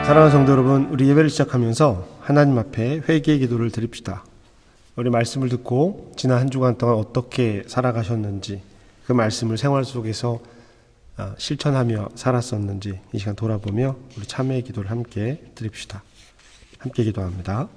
사랑하는 성도 여러분, 우리 예배를 시작하면서 하나님 앞에 회개의 기도를 드립시다. 우리 말씀을 듣고 지난 한 주간 동안 어떻게 살아가셨는지, 그 말씀을 생활 속에서 실천하며 살았었는지 이 시간 돌아보며 우리 참회의 기도를 함께 드립시다. 함께 기도합니다.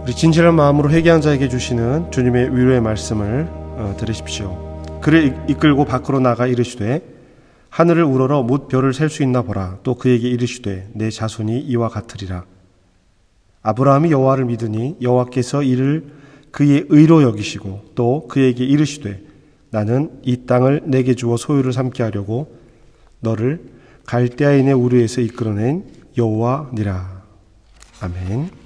우리 진실한 마음으로 회개한 자에게 주시는 주님의 위로의 말씀을 들으십시오. 그를 이끌고 밖으로 나가 이르시되 하늘을 우러러 못 별을 셀 수 있나 보라. 또 그에게 이르시되 내 자손이 이와 같으리라. 아브라함이 여호와를 믿으니 여호와께서 이를 그의 의로 여기시고 또 그에게 이르시되 나는 이 땅을 내게 주어 소유를 삼게 하려고 너를 갈대아인의 우르에서 이끌어낸 여호와니라. 아멘.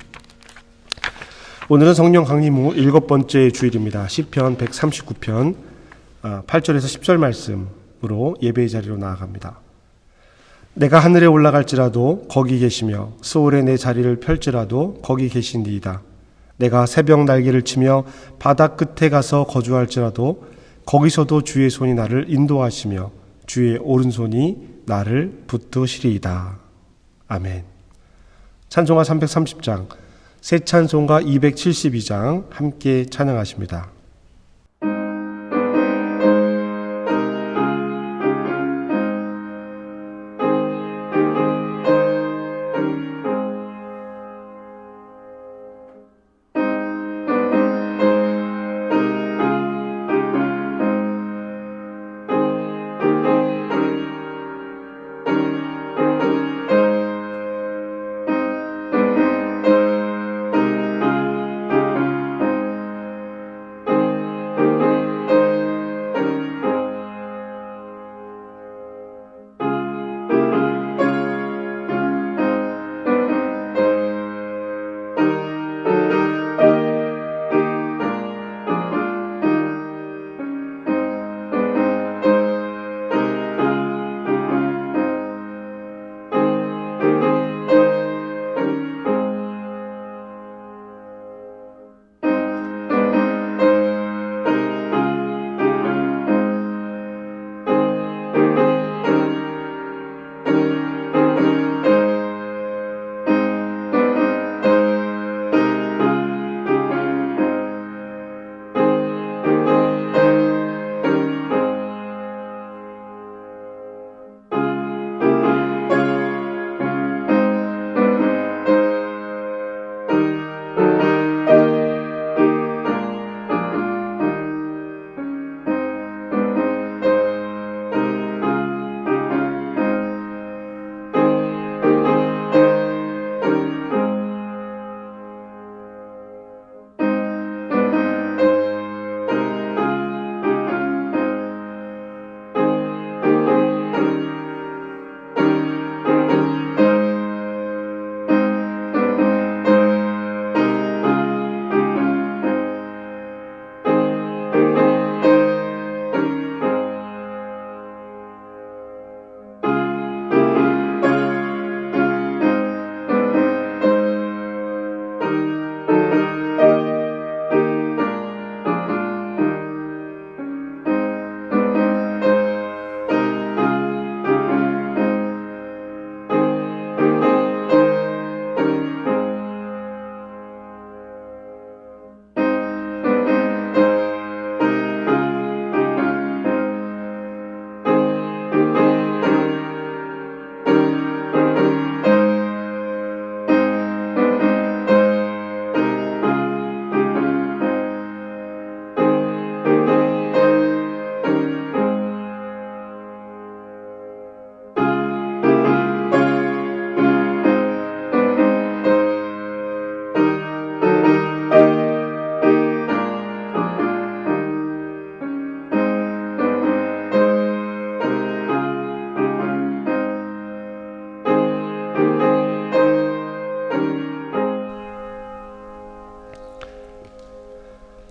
오늘은 성령 강림 후 7번째 주일입니다. 시편 139편 8절에서 10절 말씀으로 예배의 자리로 나아갑니다. 내가 하늘에 올라갈지라도 거기 계시며 스올에 내 자리를 펼지라도 거기 계신이이다. 내가 새벽 날개를 치며 바다 끝에 가서 거주할지라도 거기서도 주의 손이 나를 인도하시며 주의 오른손이 나를 붙드시리이다. 아멘. 찬송가 330장 새 찬송가 272장 함께 찬양하십니다.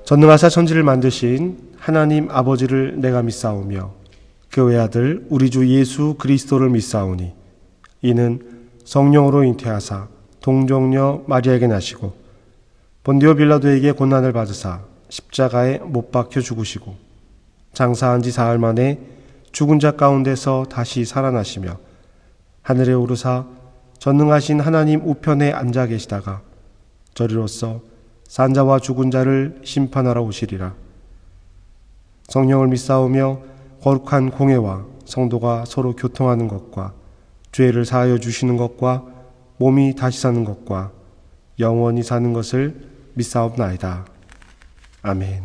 전능하사 천지를 만드신 하나님 아버지를 내가 믿사오며 그 외아들 우리 주 예수 그리스도를 믿사오니 이는 성령으로 잉태하사 동정녀 마리아에게 나시고 본디오 빌라도에게 고난을 받으사 십자가에 못 박혀 죽으시고 장사한 지 사흘 만에 죽은 자 가운데서 다시 살아나시며 하늘에 오르사 전능하신 하나님 우편에 앉아 계시다가 저리로서 산자와 죽은 자를 심판하러 오시리라. 성령을 믿사오며 거룩한 공회와 성도가 서로 교통하는 것과 죄를 사하여 주시는 것과 몸이 다시 사는 것과 영원히 사는 것을 믿사옵나이다. 아멘.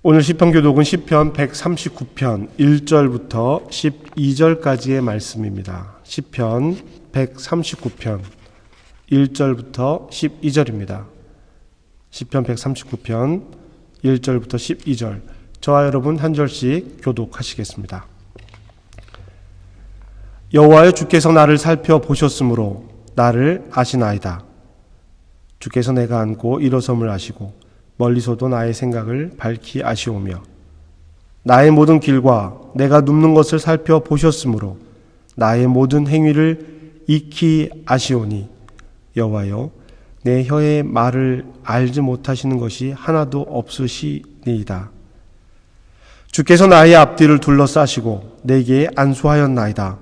오늘 시편 교독은 시편 139편 1절부터 12절까지의 말씀입니다. 시편 139편 1절부터 12절입니다. 시편 139편 1절부터 12절. 저와 여러분 한 절씩 교독하시겠습니다. 여호와여, 주께서 나를 살펴보셨으므로 나를 아시나이다. 주께서 내가 앉고 일어섬을 아시고 멀리서도 나의 생각을 밝히 아시오며 나의 모든 길과 내가 눕는 것을 살펴보셨으므로 나의 모든 행위를 익히 아시오니 여호와여, 내 혀의 말을 알지 못하시는 것이 하나도 없으시니이다. 주께서 나의 앞뒤를 둘러싸시고 내게 안수하였나이다.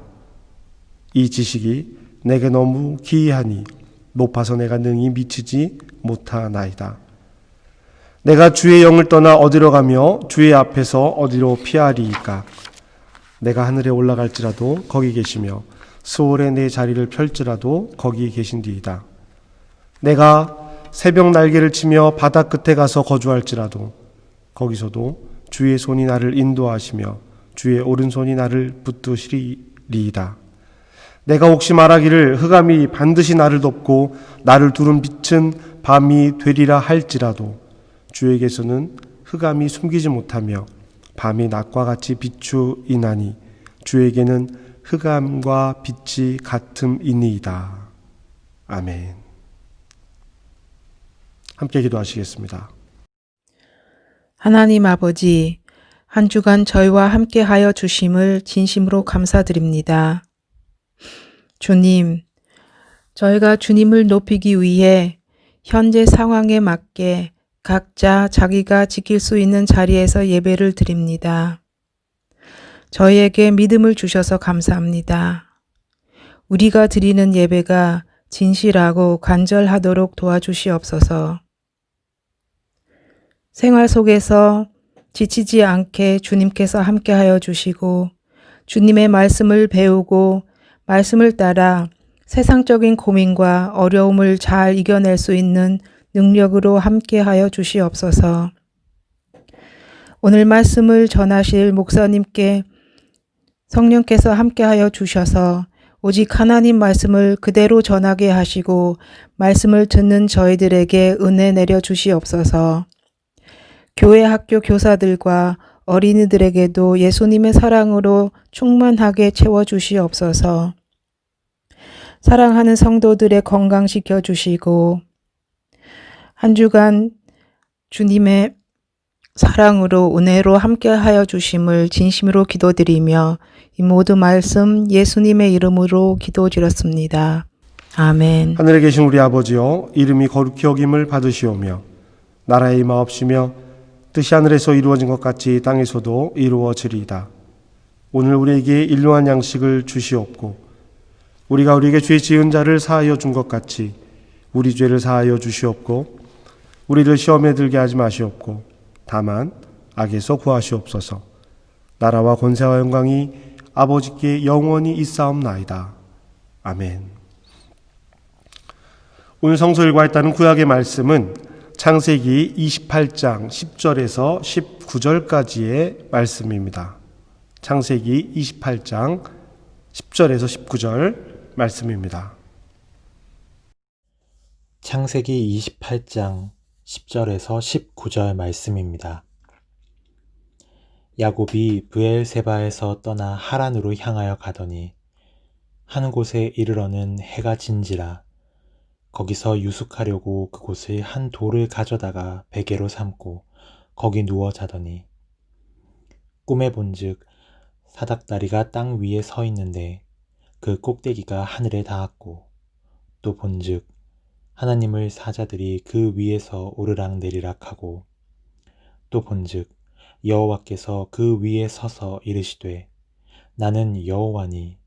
이 지식이 내게 너무 기이하니 높아서 내가 능히 미치지 못하나이다. 내가 주의 영을 떠나 어디로 가며 주의 앞에서 어디로 피하리이까? 내가 하늘에 올라갈지라도 거기 계시며 스올에 내 자리를 펼지라도 거기 계신디이다. 내가 새벽 날개를 치며 바다 끝에 가서 거주할지라도 거기서도 주의 손이 나를 인도하시며 주의 오른손이 나를 붙드시리이다. 내가 혹시 말하기를 흑암이 반드시 나를 덮고 나를 두른 빛은 밤이 되리라 할지라도 주에게서는 흑암이 숨기지 못하며 밤이 낮과 같이 비추이나니 주에게는 흑암과 빛이 같음이니이다. 아멘. 함께 기도하시겠습니다. 하나님 아버지, 한 주간 저희와 함께하여 주심을 진심으로 감사드립니다. 주님, 저희가 주님을 높이기 위해 현재 상황에 맞게 각자 자기가 지킬 수 있는 자리에서 예배를 드립니다. 저희에게 믿음을 주셔서 감사합니다. 우리가 드리는 예배가 진실하고 간절하도록 도와주시옵소서. 생활 속에서 지치지 않게 주님께서 함께하여 주시고 주님의 말씀을 배우고 말씀을 따라 세상적인 고민과 어려움을 잘 이겨낼 수 있는 능력으로 함께하여 주시옵소서. 오늘 말씀을 전하실 목사님께 성령께서 함께하여 주셔서 오직 하나님 말씀을 그대로 전하게 하시고 말씀을 듣는 저희들에게 은혜 내려 주시옵소서. 교회 학교 교사들과 어린이들에게도 예수님의 사랑으로 충만하게 채워주시옵소서. 사랑하는 성도들의 건강시켜 주시고 한 주간 주님의 사랑으로 은혜로 함께하여 주심을 진심으로 기도드리며 이 모든 말씀 예수님의 이름으로 기도드렸습니다. 아멘. 하늘에 계신 우리 아버지여, 이름이 거룩히 여김을 받으시오며 나라의 임하옵시며 뜻이 하늘에서 이루어진 것 같이 땅에서도 이루어지리이다. 오늘 우리에게 일용할 양식을 주시옵고 우리가 우리에게 죄 지은 자를 사하여 준 것 같이 우리 죄를 사하여 주시옵고 우리를 시험에 들게 하지 마시옵고 다만 악에서 구하시옵소서. 나라와 권세와 영광이 아버지께 영원히 있사옵나이다. 아멘. 오늘 성서 일과했다는 구약의 말씀은 창세기 28장 10절에서 19절까지의 말씀입니다. 창세기 28장 10절에서 19절 말씀입니다. 창세기 28장 10절에서 19절 말씀입니다. 야곱이 브엘세바에서 떠나 하란으로 향하여 가더니 한 곳에 이르러는 해가 진지라 거기서 유숙하려고 그곳의 한 돌을 가져다가 베개로 삼고 거기 누워 자더니 꿈에 본즉 사닥다리가 땅 위에 서 있는데 그 꼭대기가 하늘에 닿았고 또 본즉 하나님을 사자들이 그 위에서 오르락내리락하고 또 본즉 여호와께서 그 위에 서서 이르시되 나는 여호와니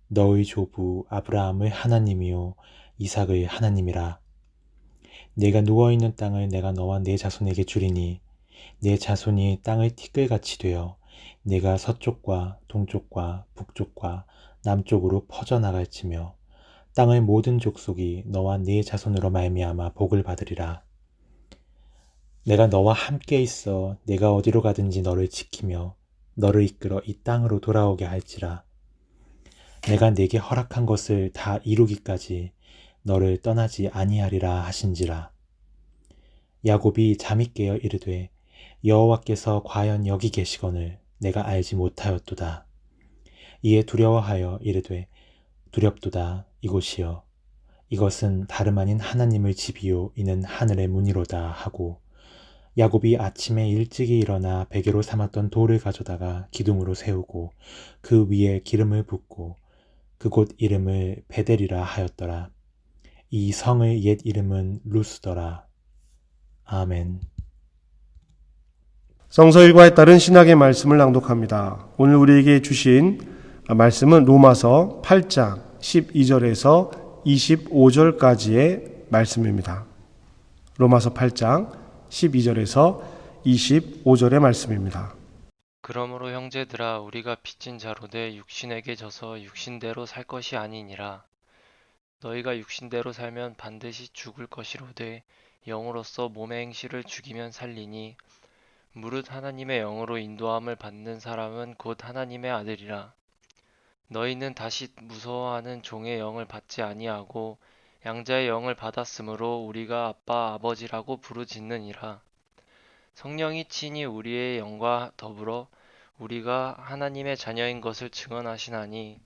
너의 조부 아브라함의 하나님이요 이삭의 하나님이라. 내가 누워있는 땅을 내가 너와 내 자손에게 주리니 내 자손이 땅의 티끌같이 되어 내가 서쪽과 동쪽과 북쪽과 남쪽으로 퍼져나갈지며 땅의 모든 족속이 너와 네 자손으로 말미암아 복을 받으리라. 내가 너와 함께 있어 내가 어디로 가든지 너를 지키며 너를 이끌어 이 땅으로 돌아오게 할지라. 내가 네게 허락한 것을 다 이루기까지 너를 떠나지 아니하리라 하신지라. 야곱이 잠이 깨어 이르되 여호와께서 과연 여기 계시거늘 내가 알지 못하였도다. 이에 두려워하여 이르되 두렵도다 이곳이여 이것은 다름 아닌 하나님의 집이요 이는 하늘의 문이로다 하고 야곱이 아침에 일찍이 일어나 베개로 삼았던 돌을 가져다가 기둥으로 세우고 그 위에 기름을 붓고 그곳 이름을 베델이라 하였더라. 이 성의 옛 이름은 루스더라. 아멘. 성서 일과에 따른 신학의 말씀을 낭독합니다. 오늘 우리에게 주신 말씀은 로마서 8장 12절에서 25절까지의 말씀입니다. 로마서 8장 12절에서 25절의 말씀입니다. 그러므로 형제들아 우리가 빚진 자로되 육신에게 져서 육신대로 살 것이 아니니라. 너희가 육신대로 살면 반드시 죽을 것이로되 영으로서 몸의 행실을 죽이면 살리니 무릇 하나님의 영으로 인도함을 받는 사람은 곧 하나님의 아들이라. 너희는 다시 무서워하는 종의 영을 받지 아니하고 양자의 영을 받았으므로 우리가 아빠 아버지라고 부르짖느니라. 성령이 친히 우리의 영과 더불어 우리가 하나님의 자녀인 것을 증언하시나니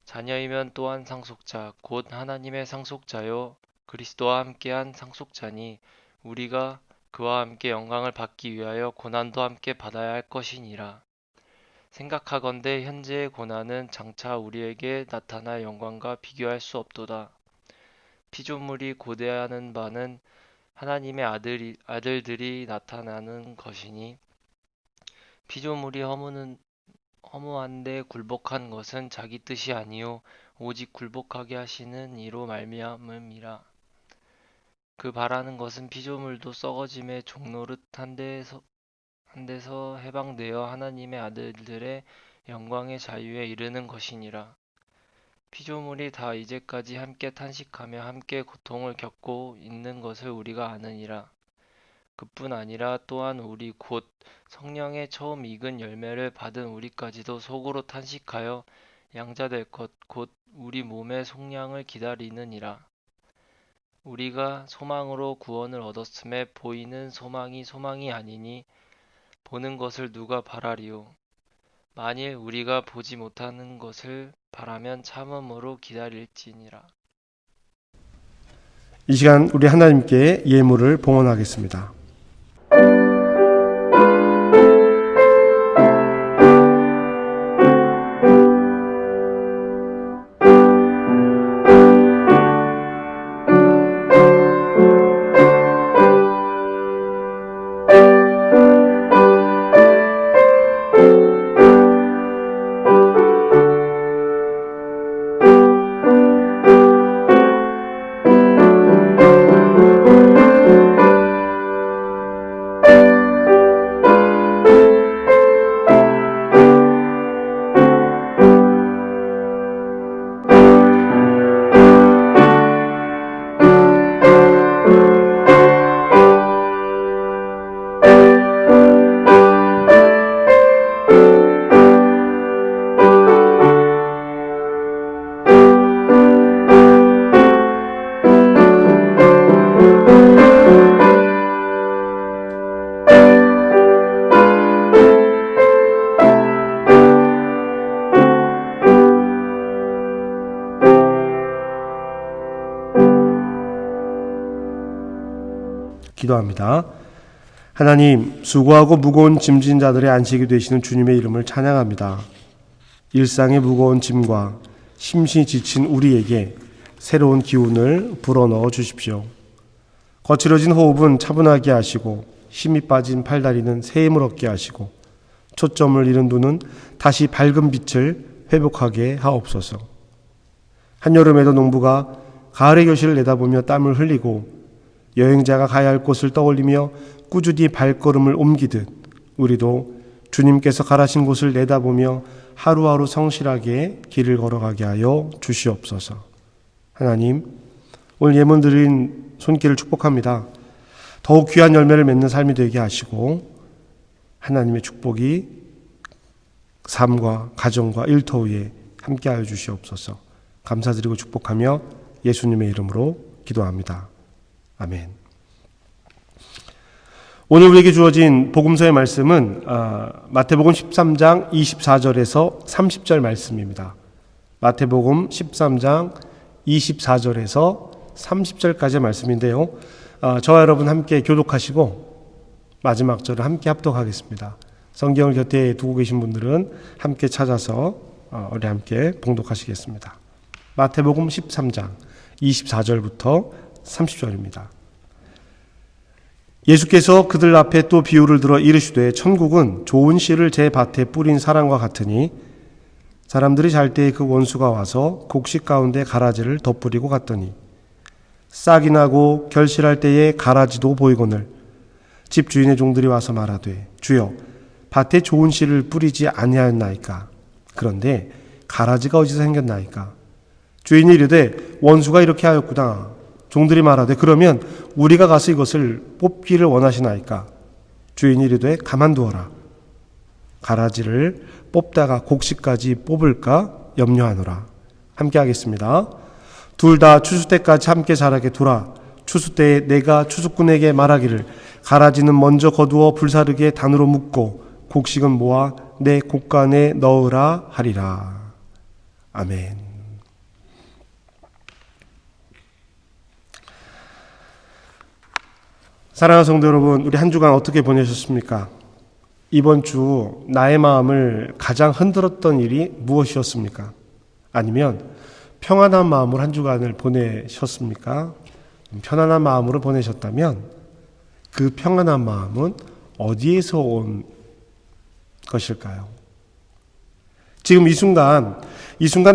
자녀이면 또한 상속자 곧 하나님의 상속자요 그리스도와 함께한 상속자니 우리가 그와 함께 영광을 받기 위하여 고난도 함께 받아야 할 것이니라. 생각하건대 현재의 고난은 장차 우리에게 나타날 영광과 비교할 수 없도다. 피조물이 고대하는 바는 하나님의 아들들이 나타나는 것이니 피조물이 허무한데 굴복한 것은 자기 뜻이 아니요 오직 굴복하게 하시는 이로 말미암음이라. 그 바라는 것은 피조물도 썩어짐의 종노릇 한 데서 해방되어 하나님의 아들들의 영광의 자유에 이르는 것이니라. 피조물이 다 이제까지 함께 탄식하며 함께 고통을 겪고 있는 것을 우리가 아느니라. 그뿐 아니라 또한 우리 곧 성령의 처음 익은 열매를 받은 우리까지도 속으로 탄식하여 양자될 것 곧 우리 몸의 속량을 기다리느니라. 우리가 소망으로 구원을 얻었음에 보이는 소망이 아니니 보는 것을 누가 바라리요. 만일 우리가 보지 못하는 것을 바라면 참음으로 기다릴지니라. 이 시간 우리 하나님께 예물을 봉헌하겠습니다. 기도합니다. 하나님, 수고하고 무거운 짐진 자들의 안식이 되시는 주님의 이름을 찬양합니다. 일상의 무거운 짐과 심신이 지친 우리에게 새로운 기운을 불어넣어 주십시오. 거칠어진 호흡은 차분하게 하시고 힘이 빠진 팔다리는 새 힘을 얻게 하시고 초점을 잃은 눈은 다시 밝은 빛을 회복하게 하옵소서. 한여름에도 농부가 가을의 교실을 내다보며 땀을 흘리고 여행자가 가야 할 곳을 떠올리며 꾸준히 발걸음을 옮기듯 우리도 주님께서 가라신 곳을 내다보며 하루하루 성실하게 길을 걸어가게 하여 주시옵소서. 하나님, 오늘 예문 드린 손길을 축복합니다. 더욱 귀한 열매를 맺는 삶이 되게 하시고 하나님의 축복이 삶과 가정과 일터 위에 함께하여 주시옵소서. 감사드리고 축복하며 예수님의 이름으로 기도합니다. 아멘. 오늘 우리에게 주어진 복음서의 말씀은 마태복음 13장 24절에서 30절 말씀입니다. 마태복음 13장 24절에서 30절까지의 말씀인데요. 저와 여러분 함께 교독하시고 마지막 절을 함께 합독하겠습니다. 성경을 곁에 두고 계신 분들은 함께 찾아서 우리 함께 봉독하시겠습니다. 마태복음 13장 24절부터 30절입니다. 예수께서 그들 앞에 또 비유를 들어 이르시되 천국은 좋은 씨를 제 밭에 뿌린 사람과 같으니 사람들이 잘 때에 그 원수가 와서 곡식 가운데 가라지를 덧뿌리고 갔더니 싹이 나고 결실할 때에 가라지도 보이거늘 집주인의 종들이 와서 말하되 주여 밭에 좋은 씨를 뿌리지 아니하였나이까. 그런데 가라지가 어디서 생겼나이까. 주인이 이르되 원수가 이렇게 하였구나. 종들이 말하되 그러면 우리가 가서 이것을 뽑기를 원하시나이까. 주인이 이르되 가만두어라. 가라지를 뽑다가 곡식까지 뽑을까 염려하노라. 함께 하겠습니다. 둘 다 추수 때까지 함께 자라게 두라. 추수 때에 내가 추수꾼에게 말하기를 가라지는 먼저 거두어 불사르게 단으로 묶고 곡식은 모아 내 곡간에 넣으라 하리라. 아멘. 사랑하는 성도 여러분, 우리 한 주간 어떻게 보내셨습니까? 이번 주 나의 마음을 가장 흔들었던 일이 무엇이었습니까? 아니면 평안한 마음으로 한 주간을 보내셨습니까? 편안한 마음으로 보내셨다면 그 평안한 마음은 어디에서 온 것일까요? 지금 이 순간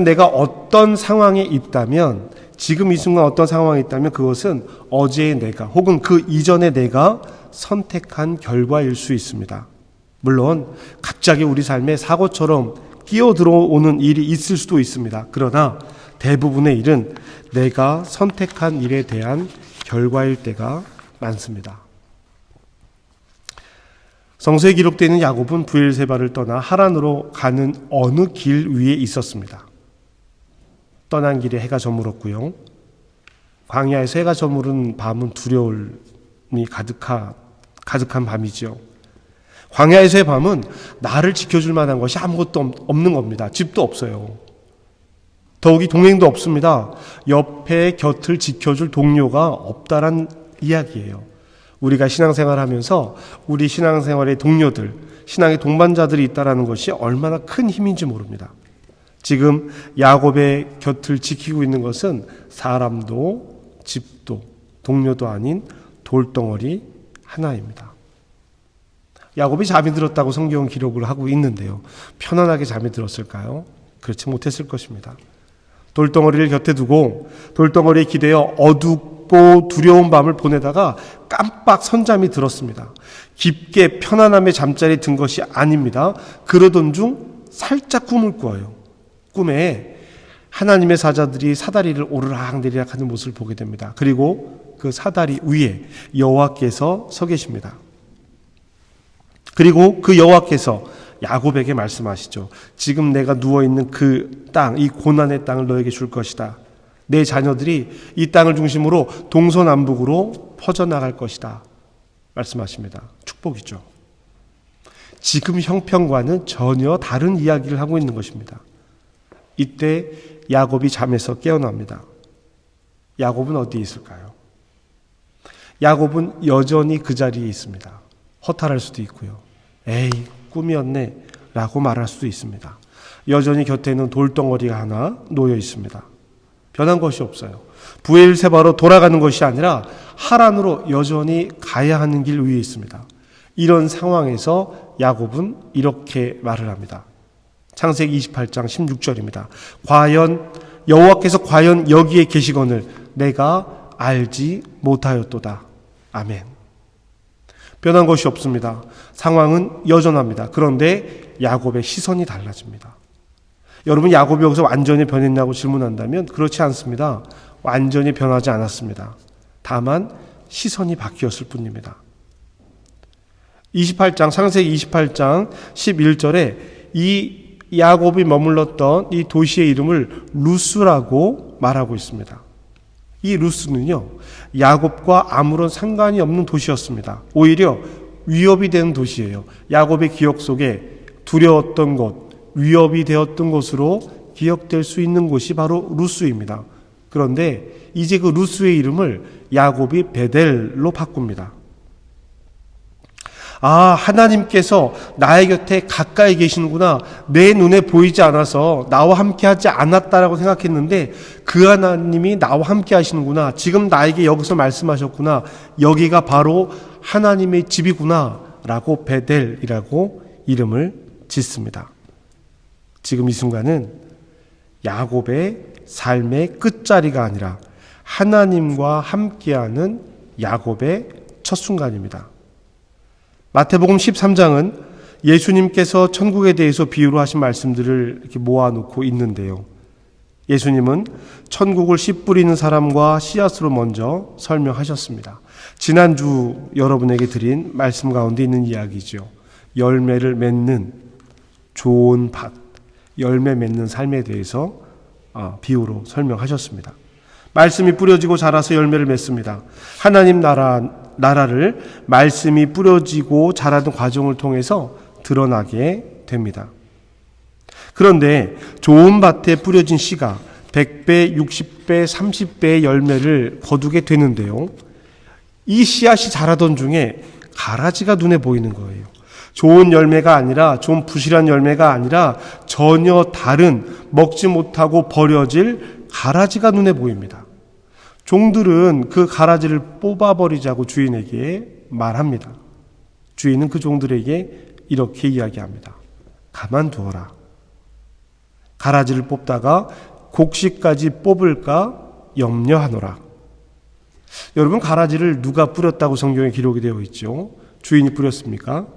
내가 어떤 상황에 있다면, 지금 이 순간 어떤 상황에 있다면 그것은 어제의 내가 혹은 그 이전의 내가 선택한 결과일 수 있습니다. 물론 갑자기 우리 삶에 사고처럼 끼어들어오는 일이 있을 수도 있습니다. 그러나 대부분의 일은 내가 선택한 일에 대한 결과일 때가 많습니다. 성서에 기록되어 있는 야곱은 브엘세바를 떠나 하란으로 가는 어느 길 위에 있었습니다. 떠난 길에 해가 저물었고요. 광야에서 해가 저무른 밤은 두려움이 가득한 밤이죠. 광야에서의 밤은 나를 지켜줄 만한 것이 아무것도 없는 겁니다. 집도 없어요. 더욱이 동행도 없습니다. 옆에 곁을 지켜줄 동료가 없다란 이야기예요. 우리가 신앙생활하면서 우리 신앙생활의 동료들, 신앙의 동반자들이 있다는 것이 얼마나 큰 힘인지 모릅니다. 지금 야곱의 곁을 지키고 있는 것은 사람도 집도 동료도 아닌 돌덩어리 하나입니다. 야곱이 잠이 들었다고 성경은 기록을 하고 있는데요. 편안하게 잠이 들었을까요? 그렇지 못했을 것입니다. 돌덩어리를 곁에 두고 돌덩어리에 기대어 어둡고 두려운 밤을 보내다가 깜빡 선잠이 들었습니다. 깊게 편안함의 잠자리에 든 것이 아닙니다. 그러던 중 살짝 꿈을 꾸어요. 꿈에 하나님의 사자들이 사다리를 오르락내리락 하는 모습을 보게 됩니다. 그리고 그 사다리 위에 여호와께서 서 계십니다. 그리고 그 여호와께서 야곱에게 말씀하시죠. 지금 내가 누워있는 그 땅, 이 고난의 땅을 너에게 줄 것이다. 내 자녀들이 이 땅을 중심으로 동서남북으로 퍼져나갈 것이다. 말씀하십니다. 축복이죠. 지금 형편과는 전혀 다른 이야기를 하고 있는 것입니다. 이때 야곱이 잠에서 깨어납니다. 야곱은 어디에 있을까요? 야곱은 여전히 그 자리에 있습니다. 허탈할 수도 있고요. 에이, 꿈이었네 라고 말할 수도 있습니다. 여전히 곁에는 돌덩어리가 하나 놓여 있습니다. 변한 것이 없어요. 브엘세바로 돌아가는 것이 아니라 하란으로 여전히 가야 하는 길 위에 있습니다. 이런 상황에서 야곱은 이렇게 말을 합니다. 창세기 28장 16절입니다. 여호와께서 과연 여기에 계시거늘 내가 알지 못하였도다. 아멘. 변한 것이 없습니다. 상황은 여전합니다. 그런데 야곱의 시선이 달라집니다. 여러분, 야곱이 여기서 완전히 변했냐고 질문한다면 그렇지 않습니다. 완전히 변하지 않았습니다. 다만 시선이 바뀌었을 뿐입니다. 창세기 28장 11절에 이 야곱이 머물렀던 이 도시의 이름을 루스라고 말하고 있습니다. 이 루스는요, 야곱과 아무런 상관이 없는 도시였습니다. 오히려 위협이 되는 도시예요. 야곱의 기억 속에 두려웠던 곳, 위협이 되었던 곳으로 기억될 수 있는 곳이 바로 루스입니다. 그런데 이제 그 루스의 이름을 야곱이 베델로 바꿉니다. 아, 하나님께서 나의 곁에 가까이 계시는구나. 내 눈에 보이지 않아서 나와 함께 하지 않았다라고 생각했는데 그 하나님이 나와 함께 하시는구나. 지금 나에게 여기서 말씀하셨구나. 여기가 바로 하나님의 집이구나 라고 베델이라고 이름을 짓습니다. 지금 이 순간은 야곱의 삶의 끝자리가 아니라 하나님과 함께하는 야곱의 첫 순간입니다. 마태복음 13장은 예수님께서 천국에 대해서 비유로 하신 말씀들을 이렇게 모아놓고 있는데요. 예수님은 천국을 씨 뿌리는 사람과 씨앗으로 먼저 설명하셨습니다. 지난주 여러분에게 드린 말씀 가운데 있는 이야기죠. 열매를 맺는 좋은 밭, 열매 맺는 삶에 대해서 비유로 설명하셨습니다. 말씀이 뿌려지고 자라서 열매를 맺습니다. 하나님 나라를 말씀이 뿌려지고 자라는 과정을 통해서 드러나게 됩니다. 그런데 좋은 밭에 뿌려진 씨가 100배, 60배, 30배의 열매를 거두게 되는데요. 이 씨앗이 자라던 중에 가라지가 눈에 보이는 거예요. 좋은 열매가 아니라, 좋은 부실한 열매가 아니라 전혀 다른 먹지 못하고 버려질 가라지가 눈에 보입니다. 종들은 그 가라지를 뽑아버리자고 주인에게 말합니다. 주인은 그 종들에게 이렇게 이야기합니다. 가만두어라. 가라지를 뽑다가 곡식까지 뽑을까 염려하노라. 여러분, 가라지를 누가 뿌렸다고 성경에 기록이 되어 있죠? 주인이 뿌렸습니까?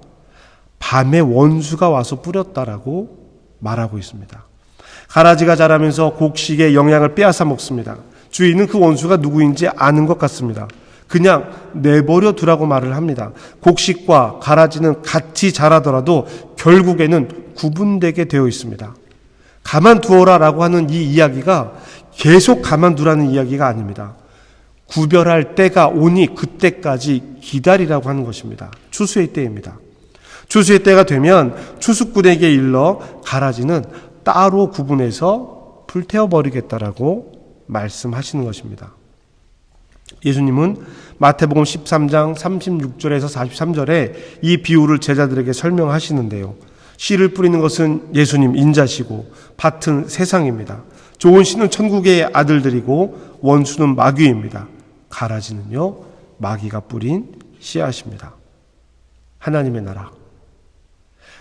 밤에 원수가 와서 뿌렸다라고 말하고 있습니다. 가라지가 자라면서 곡식의 영양을 빼앗아 먹습니다. 주인은 그 원수가 누구인지 아는 것 같습니다. 그냥 내버려 두라고 말을 합니다. 곡식과 가라지는 같이 자라더라도 결국에는 구분되게 되어 있습니다. 가만두어라 라고 하는 이 이야기가 계속 가만두라는 이야기가 아닙니다. 구별할 때가 오니 그때까지 기다리라고 하는 것입니다. 추수의 때입니다. 추수의 때가 되면 추수꾼에게 일러 가라지는 따로 구분해서 불태워버리겠다라고 말씀하시는 것입니다. 예수님은 마태복음 13장 36절에서 43절에 이 비유를 제자들에게 설명하시는데요. 씨를 뿌리는 것은 예수님 인자시고 밭은 세상입니다. 좋은 씨는 천국의 아들들이고 원수는 마귀입니다. 가라지는요, 마귀가 뿌린 씨앗입니다. 하나님의 나라,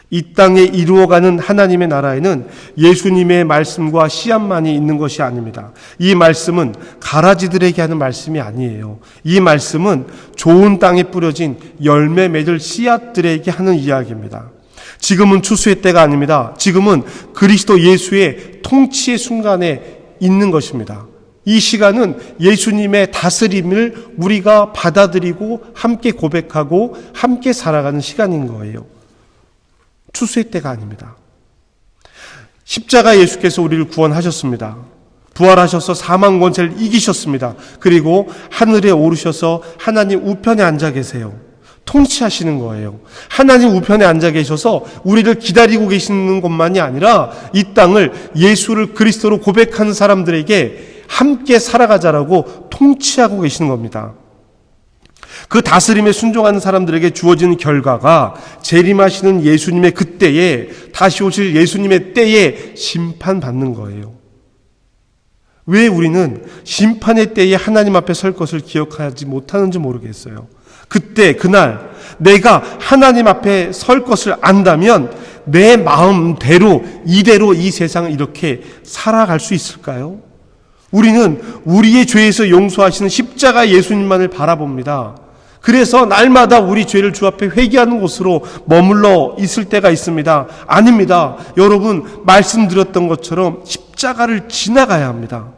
이 땅에 이루어가는 하나님의 나라에는 예수님의 말씀과 씨앗만이 있는 것이 아닙니다. 이 말씀은 가라지들에게 하는 말씀이 아니에요. 이 말씀은 좋은 땅에 뿌려진 열매 맺을 씨앗들에게 하는 이야기입니다. 지금은 추수의 때가 아닙니다. 지금은 그리스도 예수의 통치의 순간에 있는 것입니다. 이 시간은 예수님의 다스림을 우리가 받아들이고 함께 고백하고 함께 살아가는 시간인 거예요. 추수의 때가 아닙니다. 십자가 예수께서 우리를 구원하셨습니다. 부활하셔서 사망 권세를 이기셨습니다. 그리고 하늘에 오르셔서 하나님 우편에 앉아 계세요. 통치하시는 거예요. 하나님 우편에 앉아 계셔서 우리를 기다리고 계시는 것만이 아니라 이 땅을 예수를 그리스도로 고백하는 사람들에게 함께 살아가자라고 통치하고 계시는 겁니다. 그 다스림에 순종하는 사람들에게 주어지는 결과가 재림하시는 예수님의 그때에, 다시 오실 예수님의 때에 심판받는 거예요. 왜 우리는 심판의 때에 하나님 앞에 설 것을 기억하지 못하는지 모르겠어요. 그때 그날 내가 하나님 앞에 설 것을 안다면 내 마음대로 이대로 이 세상을 이렇게 살아갈 수 있을까요? 우리는 우리의 죄에서 용서하시는 십자가 예수님만을 바라봅니다. 그래서 날마다 우리 죄를 주 앞에 회개하는 곳으로 머물러 있을 때가 있습니다. 아닙니다. 여러분, 말씀드렸던 것처럼 십자가를 지나가야 합니다.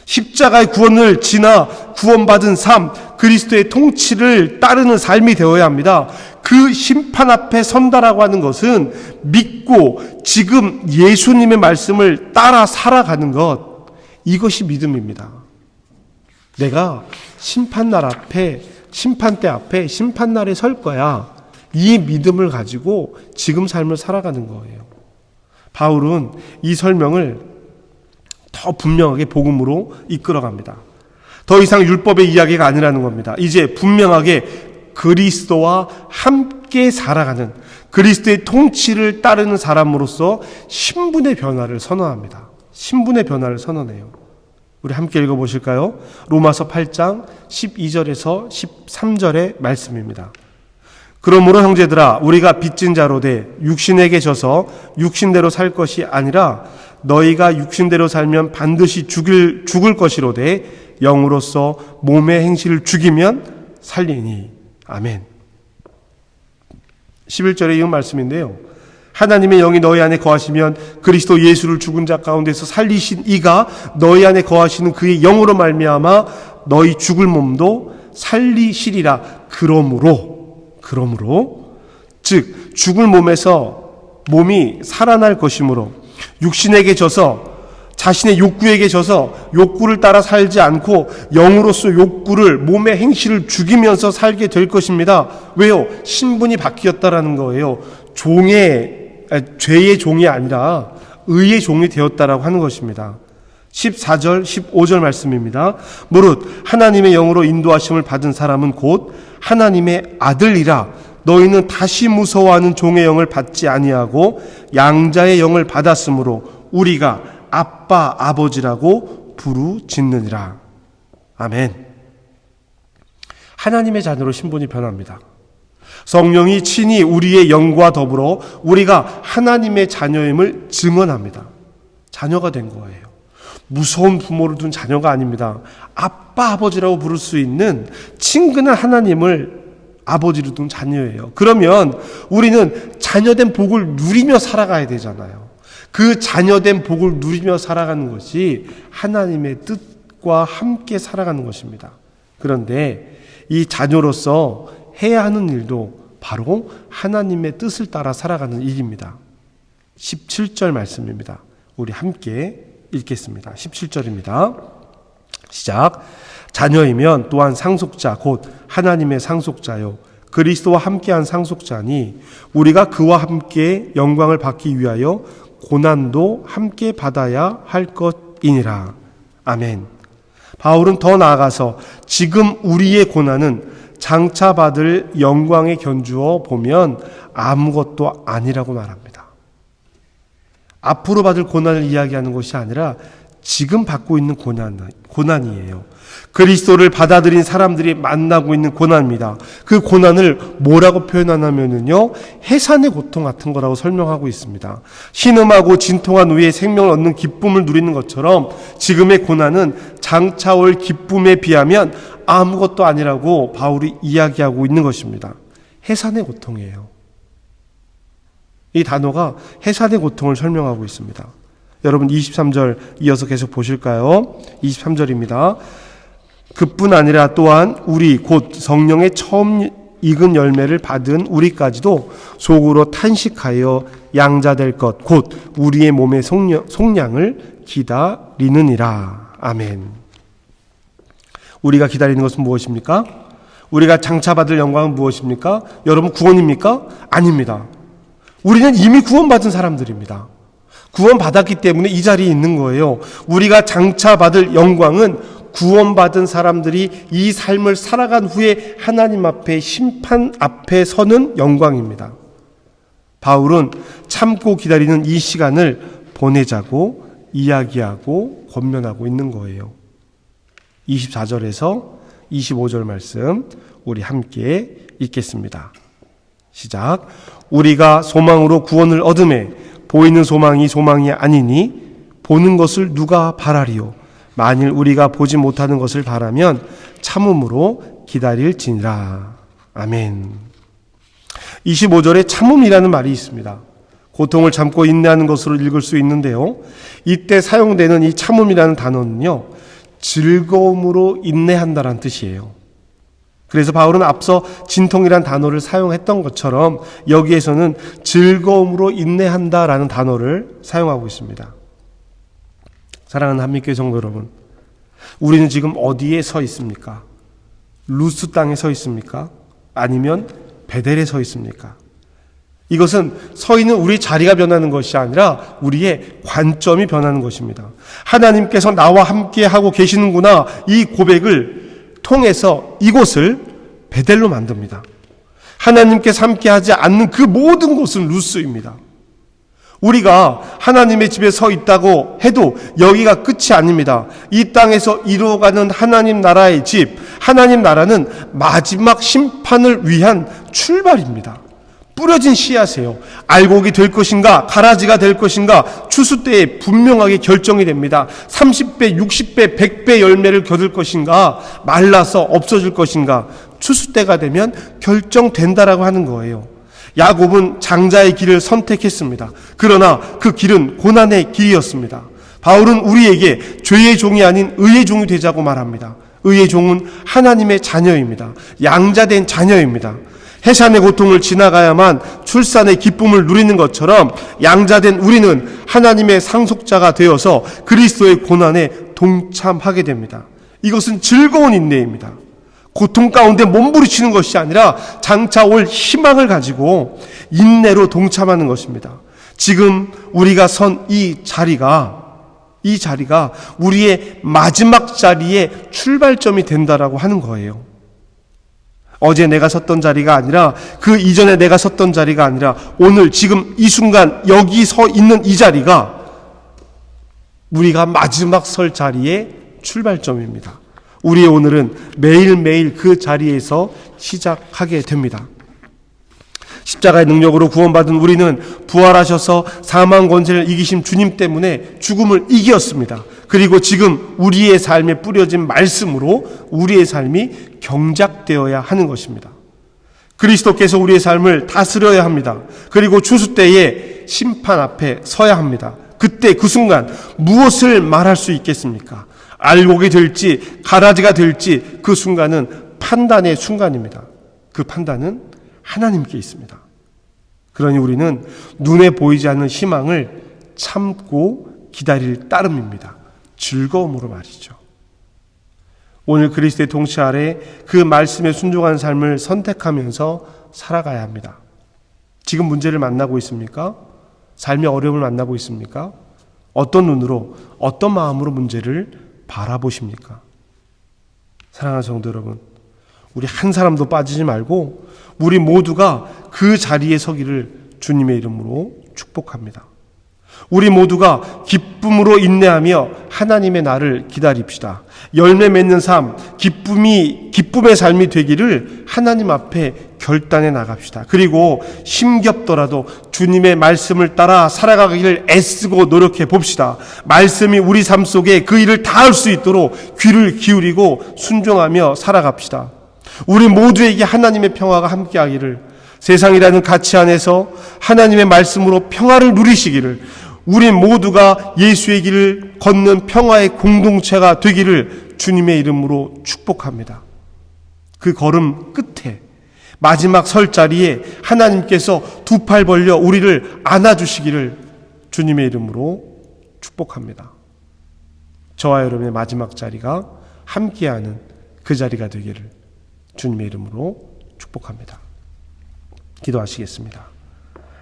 십자가의 구원을 지나 구원받은 삶, 그리스도의 통치를 따르는 삶이 되어야 합니다. 그 심판 앞에 선다라고 하는 것은 믿고 지금 예수님의 말씀을 따라 살아가는 것, 이것이 믿음입니다. 내가 심판날 앞에, 심판대 앞에, 심판날에 설 거야. 이 믿음을 가지고 지금 삶을 살아가는 거예요. 바울은 이 설명을 더 분명하게 복음으로 이끌어갑니다. 더 이상 율법의 이야기가 아니라는 겁니다. 이제 분명하게 그리스도와 함께 살아가는, 그리스도의 통치를 따르는 사람으로서 신분의 변화를 선언합니다. 신분의 변화를 선언해요. 우리 함께 읽어보실까요? 로마서 8장 12절에서 13절의 말씀입니다. 그러므로 형제들아, 우리가 빚진 자로 돼 육신에게 져서 육신대로 살 것이 아니라 너희가 육신대로 살면 반드시 죽을 것이로되 영으로서 몸의 행실을 죽이면 살리니. 아멘. 11절에 이은 말씀인데요. 하나님의 영이 너희 안에 거하시면 그리스도 예수를 죽은 자 가운데서 살리신 이가 너희 안에 거하시는 그의 영으로 말미암아 너희 죽을 몸도 살리시리라. 그러므로 즉 죽을 몸에서 몸이 살아날 것이므로 육신에게 져서, 자신의 욕구에게 져서 욕구를 따라 살지 않고 영으로서 욕구를, 몸의 행실을 죽이면서 살게 될 것입니다. 왜요? 신분이 바뀌었다라는 거예요. 죄의 종이 아니라 의의 종이 되었다라고 하는 것입니다. 14절, 15절 말씀입니다. 무릇 하나님의 영으로 인도하심을 받은 사람은 곧 하나님의 아들이라. 너희는 다시 무서워하는 종의 영을 받지 아니하고 양자의 영을 받았으므로 우리가 아빠, 아버지라고 부르짖느니라. 아멘. 하나님의 자녀로 신분이 변합니다. 성령이 친히 우리의 영과 더불어 우리가 하나님의 자녀임을 증언합니다. 자녀가 된 거예요. 무서운 부모를 둔 자녀가 아닙니다. 아빠, 아버지라고 부를 수 있는 친근한 하나님을 아버지로 둔 자녀예요. 그러면 우리는 자녀된 복을 누리며 살아가야 되잖아요. 그 자녀된 복을 누리며 살아가는 것이 하나님의 뜻과 함께 살아가는 것입니다. 그런데 이 자녀로서 해야 하는 일도 바로 하나님의 뜻을 따라 살아가는 일입니다. 17절 말씀입니다. 우리 함께 읽겠습니다. 17절입니다. 시작. 자녀이면 또한 상속자 곧 하나님의 상속자요 그리스도와 함께한 상속자니 우리가 그와 함께 영광을 받기 위하여 고난도 함께 받아야 할 것이니라. 아멘. 바울은 더 나아가서 지금 우리의 고난은 장차 받을 영광에 견주어 보면 아무것도 아니라고 말합니다. 앞으로 받을 고난을 이야기하는 것이 아니라 지금 받고 있는 고난이에요. 그리스도를 받아들인 사람들이 만나고 있는 고난입니다. 그 고난을 뭐라고 표현하냐면요, 해산의 고통 같은 거라고 설명하고 있습니다. 신음하고 진통한 후에 생명을 얻는 기쁨을 누리는 것처럼 지금의 고난은 장차 올 기쁨에 비하면 아무것도 아니라고 바울이 이야기하고 있는 것입니다. 해산의 고통이에요. 이 단어가 해산의 고통을 설명하고 있습니다. 여러분 23절 이어서 계속 보실까요? 23절입니다. 그뿐 아니라 또한 우리 곧 성령의 처음 익은 열매를 받은 우리까지도 속으로 탄식하여 양자될 것 곧 우리의 몸의 속량을 기다리느니라. 아멘. 우리가 기다리는 것은 무엇입니까? 우리가 장차 받을 영광은 무엇입니까? 여러분 구원입니까? 아닙니다. 우리는 이미 구원받은 사람들입니다. 구원받았기 때문에 이 자리에 있는 거예요. 우리가 장차 받을 영광은 구원받은 사람들이 이 삶을 살아간 후에 하나님 앞에 심판 앞에 서는 영광입니다. 바울은 참고 기다리는 이 시간을 보내자고 이야기하고 권면하고 있는 거예요. 24절에서 25절 말씀 우리 함께 읽겠습니다. 시작. 우리가 소망으로 구원을 얻음에 보이는 소망이 소망이 아니니 보는 것을 누가 바라리요. 만일 우리가 보지 못하는 것을 바라면 참음으로 기다릴지니라. 아멘. 25절에 참음이라는 말이 있습니다. 고통을 참고 인내하는 것으로 읽을 수 있는데요. 이때 사용되는 이 참음이라는 단어는요, 즐거움으로 인내한다라는 뜻이에요. 그래서 바울은 앞서 진통이란 단어를 사용했던 것처럼 여기에서는 즐거움으로 인내한다라는 단어를 사용하고 있습니다. 사랑하는 한민교회 성도 여러분, 우리는 지금 어디에 서 있습니까? 루스 땅에 서 있습니까? 아니면 베델에 서 있습니까? 이것은 서 있는 우리 자리가 변하는 것이 아니라 우리의 관점이 변하는 것입니다. 하나님께서 나와 함께 하고 계시는구나, 이 고백을 통해서 이곳을 베델로 만듭니다. 하나님께서 함께하지 않는 그 모든 곳은 루스입니다. 우리가 하나님의 집에 서 있다고 해도 여기가 끝이 아닙니다. 이 땅에서 이루어가는 하나님 나라의 집, 하나님 나라는 마지막 심판을 위한 출발입니다. 뿌려진 씨앗이에요. 알곡이 될 것인가, 가라지가 될 것인가, 추수 때에 분명하게 결정이 됩니다. 30배, 60배, 100배 열매를 거둘 것인가, 말라서 없어질 것인가, 추수 때가 되면 결정된다라고 하는 거예요. 야곱은 장자의 길을 선택했습니다. 그러나 그 길은 고난의 길이었습니다. 바울은 우리에게 죄의 종이 아닌 의의 종이 되자고 말합니다. 의의 종은 하나님의 자녀입니다. 양자된 자녀입니다. 해산의 고통을 지나가야만 출산의 기쁨을 누리는 것처럼 양자된 우리는 하나님의 상속자가 되어서 그리스도의 고난에 동참하게 됩니다. 이것은 즐거운 인내입니다. 고통 가운데 몸부리치는 것이 아니라 장차 올 희망을 가지고 인내로 동참하는 것입니다. 지금 우리가 선 이 자리가 우리의 마지막 자리의 출발점이 된다라고 하는 거예요. 어제 내가 섰던 자리가 아니라, 그 이전에 내가 섰던 자리가 아니라, 오늘 지금 이 순간 여기 서 있는 이 자리가 우리가 마지막 설 자리의 출발점입니다. 우리의 오늘은 매일매일 그 자리에서 시작하게 됩니다. 십자가의 능력으로 구원받은 우리는 부활하셔서 사망 권세를 이기신 주님 때문에 죽음을 이겼습니다. 그리고 지금 우리의 삶에 뿌려진 말씀으로 우리의 삶이 경작되어야 하는 것입니다. 그리스도께서 우리의 삶을 다스려야 합니다. 그리고 추수 때에 심판 앞에 서야 합니다. 그때 그 순간 무엇을 말할 수 있겠습니까? 알곡이 될지 가라지가 될지 그 순간은 판단의 순간입니다. 그 판단은 하나님께 있습니다. 그러니 우리는 눈에 보이지 않는 희망을 참고 기다릴 따름입니다. 즐거움으로 말이죠. 오늘 그리스도의 통치 아래 그 말씀에 순종한 삶을 선택하면서 살아가야 합니다. 지금 문제를 만나고 있습니까? 삶의 어려움을 만나고 있습니까? 어떤 눈으로, 어떤 마음으로 문제를 바라보십니까? 사랑하는 성도 여러분, 우리 한 사람도 빠지지 말고 우리 모두가 그 자리에 서기를 주님의 이름으로 축복합니다. 우리 모두가 기쁨으로 인내하며 하나님의 날을 기다립시다. 열매 맺는 삶, 기쁨의 삶이 되기를 하나님 앞에 결단해 나갑시다. 그리고 힘겹더라도 주님의 말씀을 따라 살아가기를 애쓰고 노력해 봅시다. 말씀이 우리 삶 속에 그 일을 다 할 수 있도록 귀를 기울이고 순종하며 살아갑시다. 우리 모두에게 하나님의 평화가 함께하기를, 세상이라는 가치 안에서 하나님의 말씀으로 평화를 누리시기를, 우리 모두가 예수의 길을 걷는 평화의 공동체가 되기를 주님의 이름으로 축복합니다. 그 걸음 끝에 마지막 설 자리에 하나님께서 두 팔 벌려 우리를 안아주시기를 주님의 이름으로 축복합니다. 저와 여러분의 마지막 자리가 함께하는 그 자리가 되기를 주님의 이름으로 축복합니다. 기도하시겠습니다.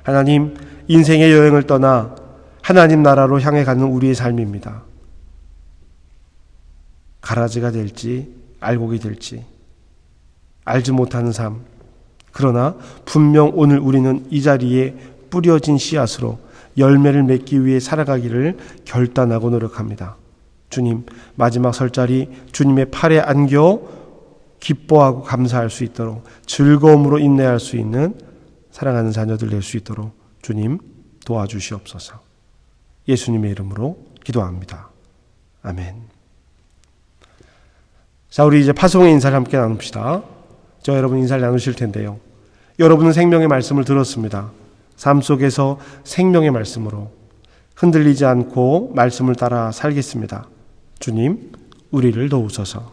하나님, 인생의 여행을 떠나 하나님 나라로 향해 가는 우리의 삶입니다. 가라지가 될지 알곡이 될지 알지 못하는 삶. 그러나 분명 오늘 우리는 이 자리에 뿌려진 씨앗으로 열매를 맺기 위해 살아가기를 결단하고 노력합니다. 주님, 마지막 설 자리 주님의 팔에 안겨 기뻐하고 감사할 수 있도록 즐거움으로 인내할 수 있는 사랑하는 자녀들 될 수 있도록 주님 도와주시옵소서. 예수님의 이름으로 기도합니다. 아멘. 자, 우리 이제 파송의 인사를 함께 나눕시다. 저 여러분 인사를 나누실 텐데요. 여러분은 생명의 말씀을 들었습니다. 삶 속에서 생명의 말씀으로 흔들리지 않고 말씀을 따라 살겠습니다. 주님, 우리를 도우소서.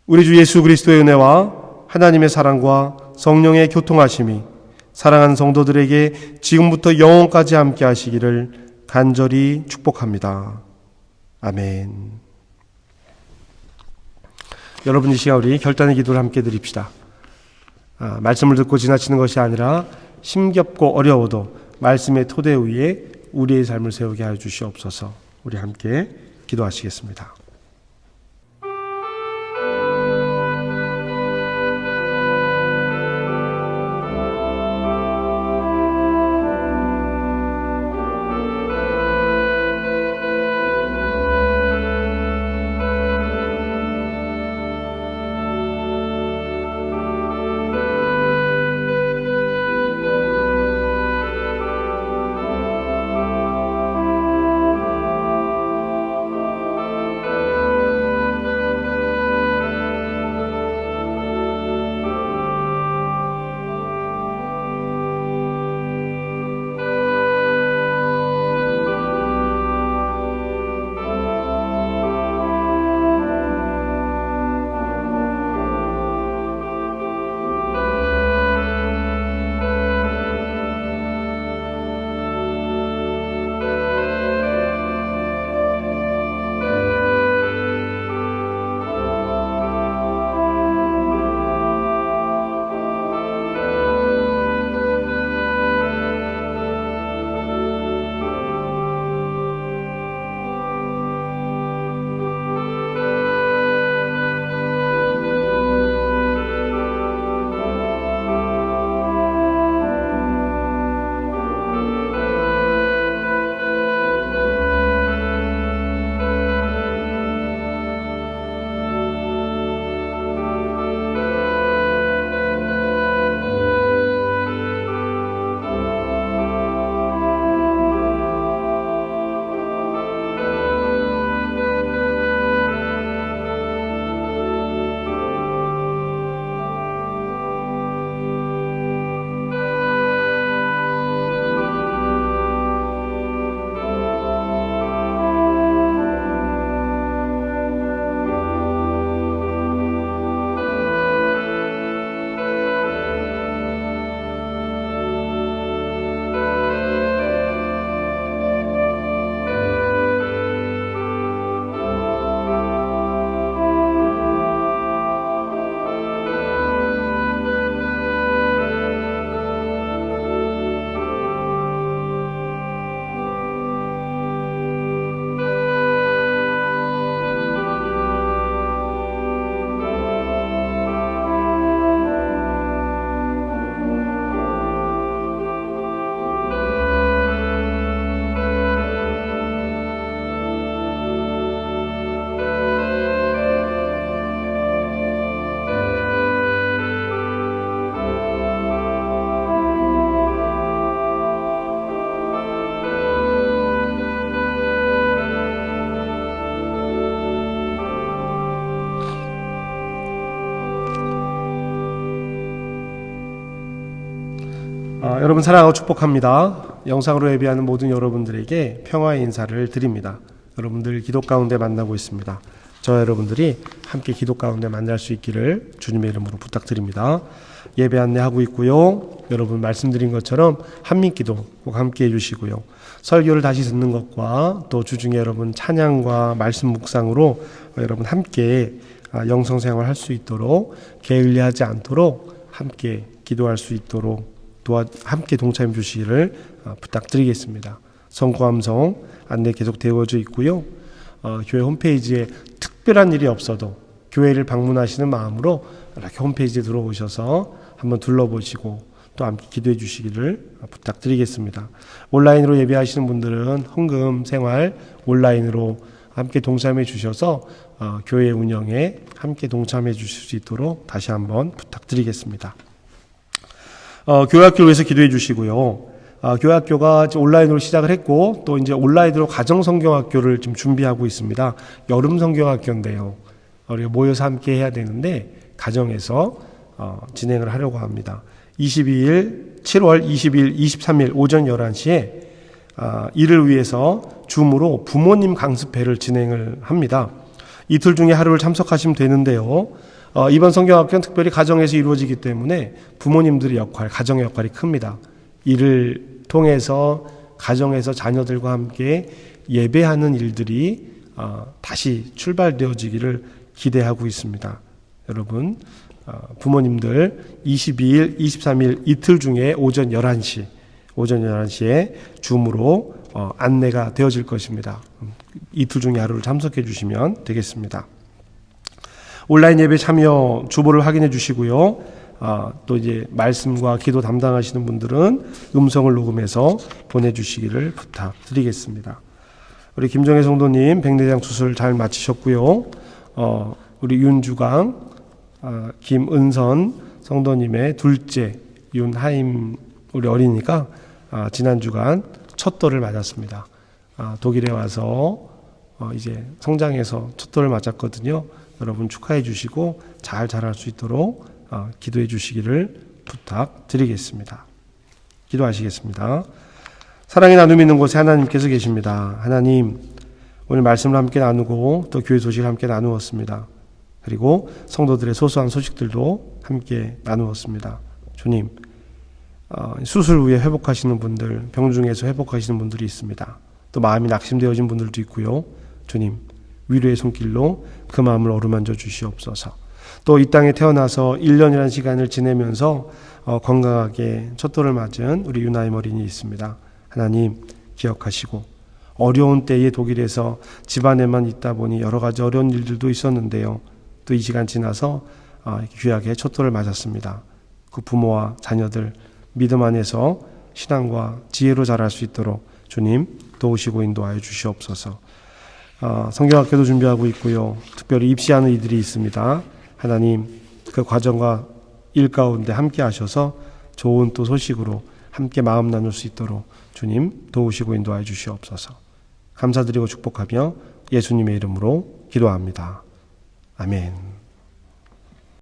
우리 주 예수 그리스도의 은혜와 하나님의 사랑과 성령의 교통하심이 사랑하는 성도들에게 지금부터 영원까지 함께 하시기를 간절히 축복합니다. 아멘. 여러분, 이 시간 우리 결단의 기도를 함께 드립시다. 말씀을 듣고 지나치는 것이 아니라 힘겹고 어려워도 말씀의 토대 위에 우리의 삶을 세우게 하여 주시옵소서. 우리 함께 기도하시겠습니다. 여러분 사랑하고 축복합니다. 영상으로 예배하는 모든 여러분들에게 평화의 인사를 드립니다. 여러분들 기도 가운데 만나고 있습니다. 저 여러분들이 함께 기도 가운데 만날 수 있기를 주님의 이름으로 부탁드립니다. 예배 안내하고 있고요. 여러분 말씀드린 것처럼 한민기도 꼭 함께 해주시고요. 설교를 다시 듣는 것과 또 주중에 여러분 찬양과 말씀 묵상으로 여러분 함께 영성생활 할 수 있도록 게을리하지 않도록 함께 기도할 수 있도록 함께 동참해 주시기를 부탁드리겠습니다. 성구함성 안내 계속 되어져 있고요. 교회 홈페이지에 특별한 일이 없어도 교회를 방문하시는 마음으로 이렇게 홈페이지에 들어오셔서 한번 둘러보시고 또 함께 기도해 주시기를 부탁드리겠습니다. 온라인으로 예배하시는 분들은 헌금 생활 온라인으로 함께 동참해 주셔서 교회 운영에 함께 동참해 주실 수 있도록 다시 한번 부탁드리겠습니다. 교회학교를 위해서 기도해 주시고요. 교회학교가 온라인으로 시작을 했고 또 이제 온라인으로 가정성경학교를 지금 준비하고 있습니다. 여름 성경학교인데요. 우리가 모여서 함께 해야 되는데 가정에서 진행을 하려고 합니다. 7월 20일, 23일 오전 11시에 이를 위해서 줌으로 부모님 강습회를 진행을 합니다. 이틀 중에 하루를 참석하시면 되는데요. 이번 성경학교는 특별히 가정에서 이루어지기 때문에 부모님들의 역할, 가정의 역할이 큽니다. 이를 통해서 가정에서 자녀들과 함께 예배하는 일들이 다시 출발되어지기를 기대하고 있습니다. 여러분, 부모님들 22일, 23일 이틀 중에 오전 11시에 줌으로 안내가 되어질 것입니다. 이틀 중에 하루를 참석해 주시면 되겠습니다. 온라인 예배 참여 주보를 확인해 주시고요. 또 이제 말씀과 기도 담당하시는 분들은 음성을 녹음해서 보내주시기를 부탁드리겠습니다. 우리 김정혜 성도님 백내장 수술 잘 마치셨고요. 우리 윤주강, 김은선 성도님의 둘째 윤하임 우리 어린이가 지난 주간 첫 돌을 맞았습니다. 독일에 와서 이제 성장해서 첫 돌을 맞았거든요. 여러분 축하해 주시고 잘 자랄 수 있도록 기도해 주시기를 부탁드리겠습니다. 기도하시겠습니다. 사랑의 나눔 있는 곳에 하나님께서 계십니다. 하나님, 오늘 말씀을 함께 나누고 또 교회 소식을 함께 나누었습니다. 그리고 성도들의 소소한 소식들도 함께 나누었습니다. 주님, 수술 후에 회복하시는 분들, 병중에서 회복하시는 분들이 있습니다. 또 마음이 낙심되어진 분들도 있고요. 주님, 위로의 손길로 그 마음을 어루만져 주시옵소서. 또 이 땅에 태어나서 1년이라는 시간을 지내면서 건강하게 첫 돌을 맞은 우리 유나임 어린이 있습니다. 하나님 기억하시고 어려운 때에 독일에서 집안에만 있다 보니 여러 가지 어려운 일들도 있었는데요. 또 이 시간 지나서 귀하게 첫 돌을 맞았습니다. 그 부모와 자녀들 믿음 안에서 신앙과 지혜로 자랄 수 있도록 주님 도우시고 인도하여 주시옵소서. 성경학교도 준비하고 있고요. 특별히 입시하는 이들이 있습니다. 하나님 그 과정과 일 가운데 함께 하셔서 좋은 또 소식으로 함께 마음 나눌 수 있도록 주님 도우시고 인도하여 주시옵소서. 감사드리고 축복하며 예수님의 이름으로 기도합니다. 아멘.